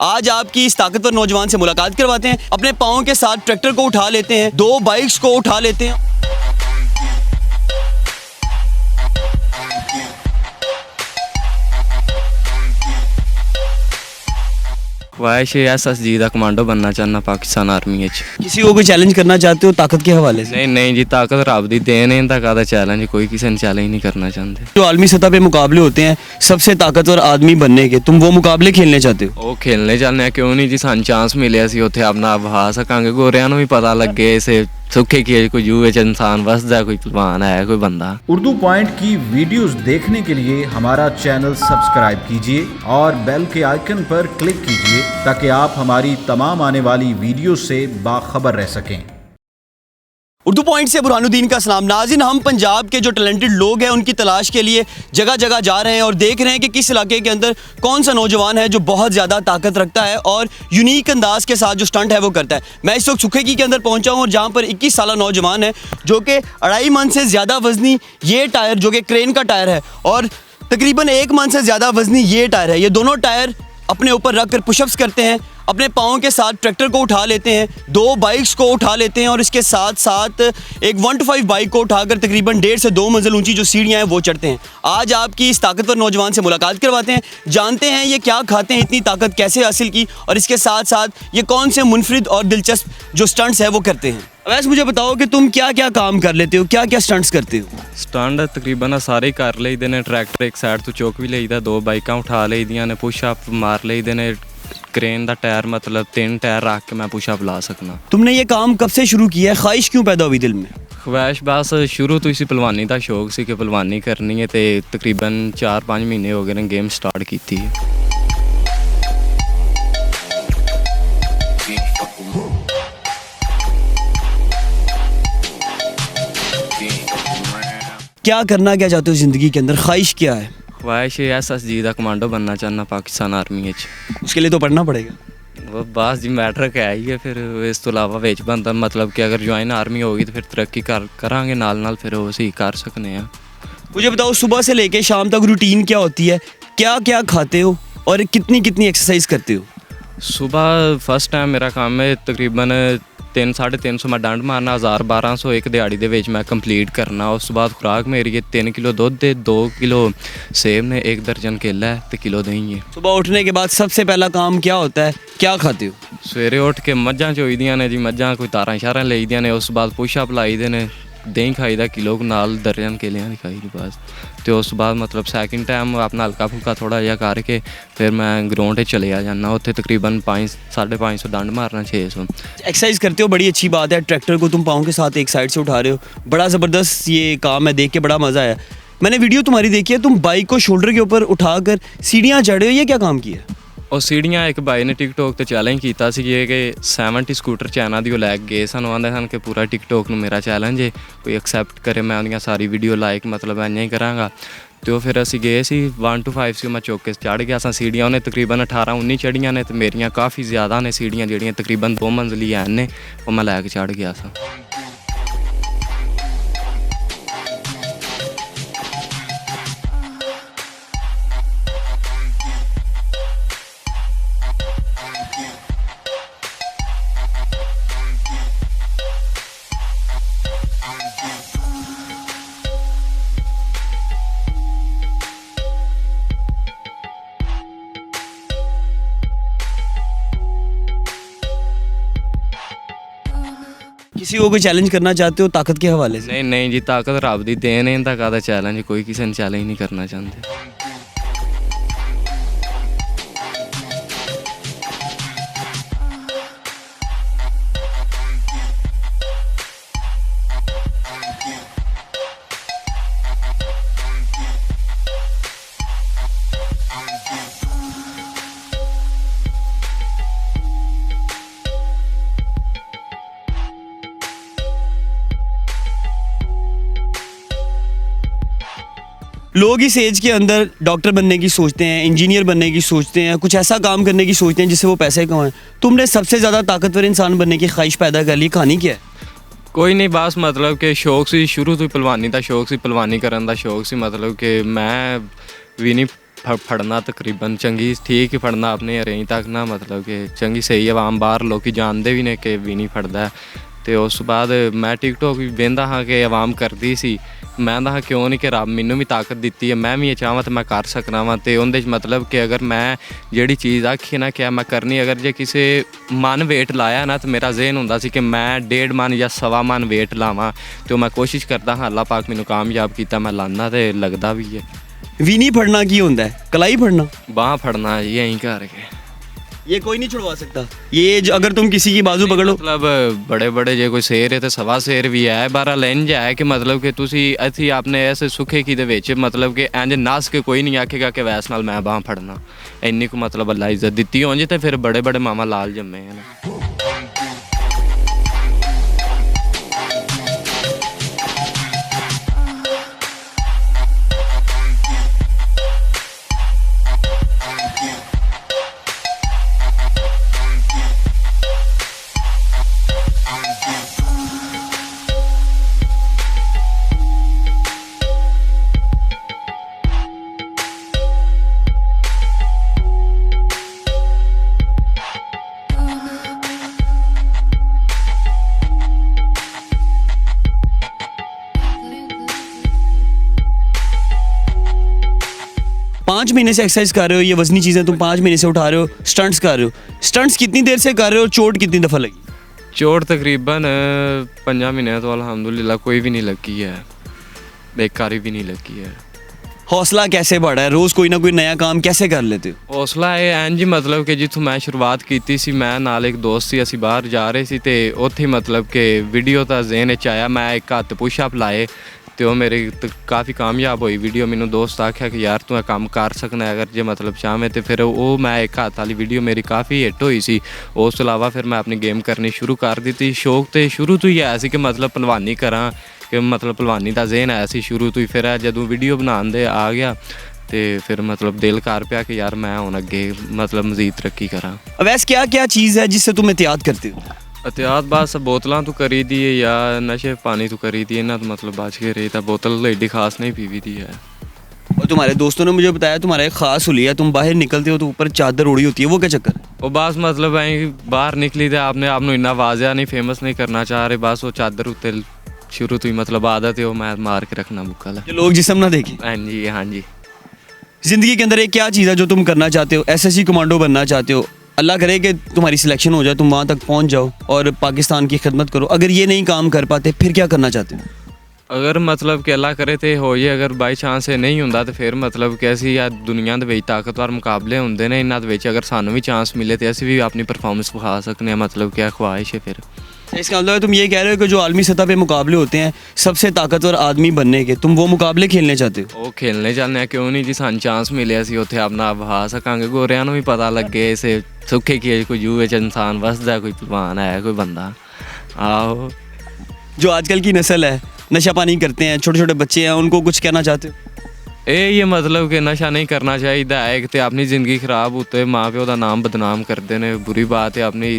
आज आपकी इस ताकतवर नौजवान से मुलाकात करवाते हैं। अपने पाँव के साथ ट्रैक्टर को उठा लेते हैं, 2 बाइक्स को उठा लेते हैं। ख्वाहिश है SSG का कमांडो बनना चाहना पाकिस्तान आर्मी में। किसी को कोई चैलेंज करना चाहते हो ताकत के हवाले से? नहीं जी, ताकत रब दी देन है, ताकत चैलेंज कोई किसी ने चैलेंज नहीं करना चाहते। जो आलमी सतह पे मुकाबले होते हैं सबसे ताकतवर आदमी बनने के, तुम वो मुकाबले खेलने चाहते हो? वो खेलने चाहते हैं, क्यों नहीं जी, सान चांस मिले असीं उत्थे अपना वहा सकांगे, गोरियां नूं भी पता लगे इसे सुखे की कोई जू इंसान वसदा, कोई पहलवान है, कोई बंदा। उर्दू पॉइंट की वीडियोस देखने के लिए हमारा चैनल सब्सक्राइब कीजिए और बेल के आइकन पर क्लिक कीजिए ताकि आप हमारी तमाम आने वाली वीडियो से बाखबर रह सकें। उर्दू पॉइंट से बुरहानुद्दीन का सलाम। नाज़रीन, हम पंजाब के जो टैलेंटेड लोग हैं उनकी तलाश के लिए जगह जगह जा रहे हैं और देख रहे हैं कि किस इलाके के अंदर कौन सा नौजवान है जो बहुत ज़्यादा ताकत रखता है और यूनिक अंदाज के साथ जो स्टंट है वो करता है। मैं इस वक्त सुखेकी के अंदर पहुंचा हूं और जहां पर 21 साल नौजवान है जो कि 2.5 मन से ज़्यादा वजनी ये टायर, जो कि क्रेन का टायर है, और तकरीबन 1 मन से ज़्यादा वजनी ये टायर है, ये दोनों टायर अपने ऊपर रख कर पुशअप्स करते हैं। अपने पाँव के साथ ट्रैक्टर को उठा लेते हैं, 2 बाइक्स को उठा लेते हैं और इसके साथ साथ एक 1 to 5 बाइक को उठाकर तकरीबन 1.5 से 2 मंजिल ऊंची जो सीढ़ियाँ हैं वो चढ़ते हैं। आज आपकी इस ताकतवर नौजवान से मुलाकात करवाते हैं, जानते हैं ये क्या खाते हैं, इतनी ताकत कैसे हासिल की और इसके साथ साथ ये कौन से मुनफरिद और दिलचस्प जो स्टंट्स है वो करते हैं। वैसे मुझे बताओ कि तुम क्या क्या काम कर लेते हो, क्या क्या स्टंट्स करते हो? स्टंट तकरीबन सारे ही कर लईदे ने। ट्रैक्टर एक साइड तो चुक भी लईदा, 2 बाइकां उठा लईदियां ने, पुशअप मार लईदे ने। क्रेन का टायर मतलब 3 टायर रख के मैं पुशअप ला सकना। तुमने ये काम कब से शुरू किया है? ख्वाहिश क्यों पैदा हुई दिल में? ख्वाहिश बस शुरू तो इसी पहलवानी का शौक सी कि पहलवानी करनी है, तो तकरीबन 4-5 महीने हो गए ने गेम स्टार्ट की थी। क्या करना क्या चाहते हो ज़िंदगी के अंदर? ख्वाहिश क्या है? ख्वाहिश है SSG का कमांडो बनना चाहना पाकिस्तान आर्मी में। उसके लिए तो पढ़ना पड़ेगा। वो बस जी मैटर क्या ही है, फिर इस तो अलावा विच बनता मतलब कि अगर ज्वाइन आर्मी होगी तो फिर तरक्की करांगे नाल फिर उसी कर सकने हैं। मुझे बताओ, सुबह से लेके शाम तक रूटीन क्या होती है, क्या क्या खाते हो और कितनी कितनी एक्सरसाइज करते हो? सुबह फर्स्ट टाइम मेरा काम है तकरीबन 300-350 मैं डंड मारना, 1000-1200 एक दिहाड़ी दे विच मैं कंप्लीट करना। उस बाद खुराक मेरी है 3 किलो दुध दे, 2 किलो सेब ने, 1 दर्जन केला है तो किलो दही है। सुबह उठने के बाद सबसे पहला काम क्या होता है, क्या खाते हो? सवेरे उठ के मझां चोईदियां ने जी, मझां कोई तारां शारां लईदियां ने। उस बाद पुशअप लाईदे ने, दही खाईदा किलो नाल, दर्जन केलियां दी खाई दी बस। तो उस बाद मतलब सैकेंड टाइम अपना हल्का फुल्का थोड़ा जिहा करके फिर मैं ग्राउंड चले आ जाना। उत्थे तकरीबन 500-550 डंड मारना, 600 एक्सरसाइज करते हो, बड़ी अच्छी बात है। ट्रैक्टर को तुम पाँव के साथ एक साइड से उठा रहे हो, बड़ा ज़बरदस्त ये काम है, देख के बड़ा मज़ा आया। मैंने वीडियो तुम्हारी देखी है, तुम बाइक को शोल्डर के ऊपर उठाकर सीढ़ियाँ चढ़े हो, ये क्या काम किया? और सीढ़ियाँ एक भाई ने टिकटॉक ते चैलेंज किया सी कि 70 स्कूटर चाइना दी लैके गए सानू आंदे सन कि पूरा टिकटॉक नूं मेरा चैलेंज है, कोई एक्सैप्ट करे मैं उन्दियां सारी वीडियो लाइक मतलब इ'यां ही करांगा। तो फिर असीं गए सी 1 to 5 से मैं चुक के चढ़ गया सा सीढ़ियाँ। उन्हें तकरीबन 18-19 चढ़ियाँ ने, तो मेरियां काफ़ी ज़्यादा ने सीढ़ियाँ जिहड़ियां तकरीबन 2 मंजिली हैं ने, वो मैं लैके चढ़ गया सा। किसी को कोई चैलेंज करना चाहते हो ताकत के हवाले से? नहीं जी, ताकत रब दी देन है, ताकत चैलेंज कोई किसी ने चैलेंज नहीं करना चाहते। लोग इस एज के अंदर डॉक्टर बनने की सोचते हैं, इंजीनियर बनने की सोचते हैं, कुछ ऐसा काम करने की सोचते हैं जिससे वो पैसे कमाएं। तुमने सबसे ज़्यादा ताकतवर इंसान बनने की ख्वाहिश पैदा कर ली, कहानी क्या है? कोई नहीं, बस मतलब कि शौक सी शुरू तो पहलवानी का शौक सी, पहलवानी करन दा शौक सी। मतलब कि मैं भी नहीं ਫੜਨਾ ਤਕਰੀਬਨ ਚੰਗੀ ਠੀਕ ਹੀ ਫੜਨਾ ਆਪਣੇ ਅਰੇਂਜ ਤੱਕ ਨਾ ਮਤਲਬ ਕਿ ਚੰਗੀ ਸਹੀ ਆਵਾਮ ਬਾਹਰ ਲੋਕੀ ਜਾਣਦੇ ਵੀ ਨੇ ਕਿ ਵੀ ਨਹੀਂ ਫੜਦਾ। ਤੇ ਉਸ ਤੋਂ ਬਾਅਦ ਮੈਂ ਟਿਕਟੋਕ ਵੀ ਵੇਖਦਾ ਹਾਂ ਕਿ ਆਵਾਮ ਕਰਦੀ ਸੀ, ਮੈਂ ਤਾਂ ਕਿਉਂ ਨਹੀਂ ਕਿ ਰੱਬ ਮੈਨੂੰ ਵੀ ਤਾਕਤ ਦਿੱਤੀ ਹੈ, ਮੈਂ ਵੀ ਇਹ ਚਾਹਾਂ ਤਾਂ ਮੈਂ ਕਰ ਸਕਦਾ ਵਾਂ। ਅਤੇ ਉਹਦੇ 'ਚ ਮਤਲਬ ਕਿ ਅਗਰ ਮੈਂ ਜਿਹੜੀ ਚੀਜ਼ ਆਖੀ ਨਾ ਕਿ ਮੈਂ ਕਰਨੀ, ਅਗਰ ਜੇ ਕਿਸੇ ਮਨ ਵੇਟ ਲਾਇਆ ਨਾ ਤਾਂ ਮੇਰਾ ਜ਼ਿਹਨ ਹੁੰਦਾ ਸੀ ਕਿ ਮੈਂ 1.5 ਮਨ ਜਾਂ 1.25 ਮਨ ਵੇਟ ਲਾਵਾਂ। ਅਤੇ ਉਹ ਮੈਂ ਕੋਸ਼ਿਸ਼ ਕਰਦਾ ਹਾਂ, ਅੱਲਾਹ ਪਾਕ ਮੈਨੂੰ ਕਾਮਯਾਬ ਕੀਤਾ, ਮੈਂ ਲਾਨਾ ਅਤੇ ਲੱਗਦਾ ਵੀ ਹੈ। ਵੀਨੀ ਫੜਨਾ ਕੀ ਹੁੰਦਾ है? कलाई फड़ना, ਬਾਂਹ ਫੜਨਾ ਜੀ ਐਂ ਕਰਕੇ। ये कोई नहीं छुड़वा सकता। ये अगर तुम किसी की बाजू पकड़ो, मतलब बड़े बड़े जे कोई शेर है तो सवा शेर भी है। बहरहाल इंज है कि मतलब कि तुसी इत्थे अपने इस सुखे की दे विच मतलब कि इंज नस के कोई नहीं आखेगा कि वैस नाल मैं बांह फड़ना। इन्नी को मतलब अल्लाह इज्जत दित्ती होंज ते फिर बड़े बड़े मामा लाल जम्मे हैं ना। 5 महीने से एक्सरसाइज कर रहे हो, ये वजनी चीज़ें तुम 5 महीने से उठा रहे हो, स्टंट्स कर रहे हो, स्टंट्स कितनी देर से कर रहे हो, चोट कितनी दफ़ा लगी? चोट तकरीबन 5 महीने तो अल्हम्दुलिल्लाह कोई भी नहीं लगी है, बेकारी भी नहीं लगी है। हौसला कैसे बढ़ा है? रोज़ कोई ना कोई नया काम कैसे कर लेते हो? ਹੌਸਲਾ ਇਹ ਇੰਜ ਮਤਲਬ ਕਿ ਜਿੱਥੋਂ ਮੈਂ ਸ਼ੁਰੂਆਤ ਕੀਤੀ ਸੀ, ਮੈਂ ਨਾਲ ਇੱਕ ਦੋਸਤ ਸੀ, ਅਸੀਂ ਬਾਹਰ ਜਾ ਰਹੇ ਸੀ ਤੇ ਉੱਥੇ ਮਤਲਬ ਕਿ ਵੀਡੀਓ ਤਾਂ ਜ਼ਿਹਨ 'ਚ ਆਇਆ, ਮੈਂ ਇੱਕ ਹੱਥ ਪੁਸ਼ਅਪ ਲਾਏ ਤੇ ਉਹ ਮੇਰੇ ਕਾਫੀ ਕਾਮਯਾਬ ਹੋਈ ਵੀਡੀਓ। ਮੈਨੂੰ ਦੋਸਤ ਆਖਿਆ ਕਿ ਯਾਰ ਤੂੰ ਇਹ ਕੰਮ ਕਰ ਸਕਣਾ ਅਗਰ ਜੇ ਮਤਲਬ ਚਾਹਵੇਂ ਤੇ ਫਿਰ ਉਹ ਮੈਂ ਇੱਕ ਹੱਥ ਵਾਲੀ ਵੀਡੀਓ ਮੇਰੀ ਕਾਫੀ ਹਿੱਟ ਹੋਈ ਸੀ। ਉਸ ਤੋਂ ਇਲਾਵਾ ਫਿਰ ਮੈਂ ਆਪਣੀ ਗੇਮ ਕਰਨੀ ਸ਼ੁਰੂ ਕਰ ਦਿੱਤੀ। ਸ਼ੌਕ ਤੇ ਸ਼ੁਰੂ ਤੋਂ ਹੀ ਆਇਆ ਸੀ ਕਿ ਮਤਲਬ ਭਲਵਾਨੀ ਕਰਾਂ, ਕਿ ਮਤਲਬ ਭਲਵਾਨੀ ਦਾ ਜ਼ਿਹਨ ਆਇਆ ਸੀ ਸ਼ੁਰੂ ਤੋਂ ਹੀ। ਫਿਰ ਜਦੋਂ ਵੀਡੀਓ ਬਣਾਉਣ ਦੇ ਆ ਗਿਆ ਤੇ ਫਿਰ मतलब दिल कर पिया कि यार मैं हुण अगे मतलब मजीद तरक्की करा। वैसे क्या क्या चीज़ है जिससे तुम एहतियात करते हो? एहतियात बस बोतलों तो करी दी है या नशे पानी तो करी दी है ना, तो मतलब बच के रही था। बोतल एडी खास नहीं पीवी दी है। और तुम्हारे दोस्तों ने मुझे बताया तुम्हारा एक ख़ास हुलिया, तुम बाहर निकलते हो तो ऊपर चादर उड़ी होती है, वो क्या चक्कर? वो बस मतलब बाहर निकली तो आपने आप इन्ना वाजिया नहीं फेमस नहीं करना चाह रहे, बस वो चादर उत्ते शुरू तो ही मतलब आदत है वो मैं मार के रखना बुक्कल है, लोग जिस्म ना देखें। हाँ जी हाँ जी। ज़िंदगी के अंदर एक क्या चीज़ है जो तुम करना चाहते हो? एसएससी कमांडो बनना चाहते हो, अल्लाह करे कि तुम्हारी सिलेक्शन हो जाए, तुम वहाँ तक पहुँच जाओ और पाकिस्तान की खिदमत करो। अगर ये नहीं काम कर पाते फिर क्या करना चाहते हो? अगर मतलब कि अल्लाह करे तो हो जाए, अगर बाई चांस नहीं होंदा तो फिर मतलब कि असीं या दुनिया दे विच ताकतवर मुकाबले होंदे ने, इन्हां दे विच अगर सानूं भी चांस मिले तो असीं भी अपनी परफॉर्मेंस विखा सकने हैं। मतलब क्या ख्वाहिश है फिर। इसका मतलब है तुम ये कह रहे हो कि जो आलमी सतह पे मुकाबले होते हैं सबसे ताकतवर आदमी बनने के, तुम वो मुकाबले खेलने चाहते हो? ਉਹ ਖੇਲਣੇ ਚਾਹੁੰਦੇ ਆ, ਕਿਉਂ ਨਹੀਂ ਜੀ। ਸਾਨੂੰ ਚਾਂਸ ਮਿਲਿਆ ਸੀ ਉੱਥੇ ਆਪਣਾ ਵਹਾ ਸਕਾਂਗੇ, ਗੋਰਿਆਂ ਨੂੰ ਵੀ ਪਤਾ ਲੱਗੇ ਇਸੇ ਸੁੱਖੇ ਖੇਜ ਕੋਈ ਜੂਏ 'ਚ ਇਨਸਾਨ ਵਸਦਾ, ਕੋਈ ਪਹਿਲਵਾਨ ਹੈ, ਕੋਈ ਬੰਦਾ। ਆਹੋ जो आजकल की नस्ल है नशा पानी करते हैं, छोटे छोटे बच्चे हैं, उनको कुछ कहना चाहते हो? ਇਹ मतलब कि नशा नहीं करना चाहिए है। एक तो अपनी ज़िंदगी खराब होते माँ प्यो का नाम बदनाम करते हैं, बुरी बात है। अपनी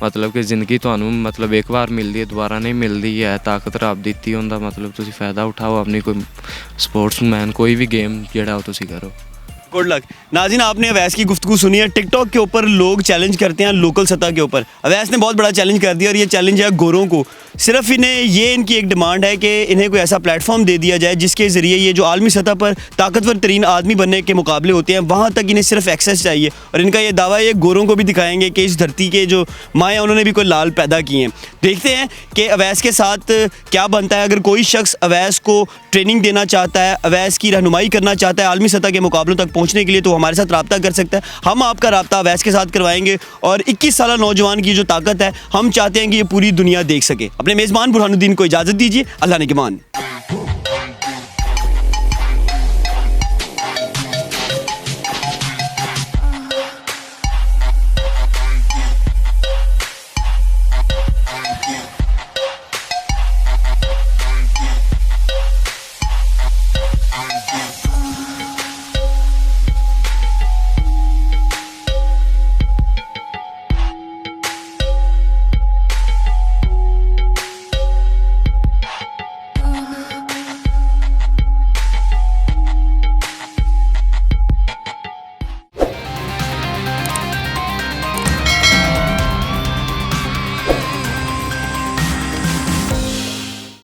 मतलब कि ज़िंदगी तुहानू मतलब एक बार मिलती है, दोबारा नहीं मिलती है। ताकत रब दी होंदा, मतलब तुसी फ़ायदा उठाओ अपनी। कोई स्पोर्ट्समैन कोई भी गेम जेड़ा तुसी करो। Good luck. नाज़रीन, आपने अवैस की गुफ्तगू सुनी है। टिकटॉक के ऊपर लोग चैलेंज करते हैं लोकल सतह के ऊपर। अवैस ने बहुत बड़ा चैलेंज कर दिया और ये चैलेंज है गोरों को। सिर्फ इन्हें ये इनकी एक डिमांड है कि इन्हें कोई ऐसा प्लेटफॉर्म दे दिया जाए जिसके ज़रिए ये जो आलमी सतह पर ताकतवर तरीन आदमी बनने के मुकाबले होते हैं वहाँ तक इन्हें सिर्फ एक्सेस चाहिए। और इनका ये दावा है ये गोरों को भी दिखाएंगे कि इस धरती के जो माएँ उन्होंने भी कोई लाल पैदा किए हैं। देखते हैं कि अवैस के साथ क्या बनता है। अगर कोई शख्स अवैस को ट्रेनिंग देना चाहता है, अवैस की रहनुमाई करना चाहता है आलमी सतह के मुकाबलों तक पहुँचने के लिए, तो हमारे साथ रब्ता कर सकता है। हम आपका रब्ता अवैस के साथ करवाएंगे और 21 साल नौजवान की जो ताकत है हम चाहते हैं कि ये पूरी दुनिया देख सके। अपने मेज़बान बुरहानुद्दीन को इजाज़त दीजिए। अल्लाह ने के मान।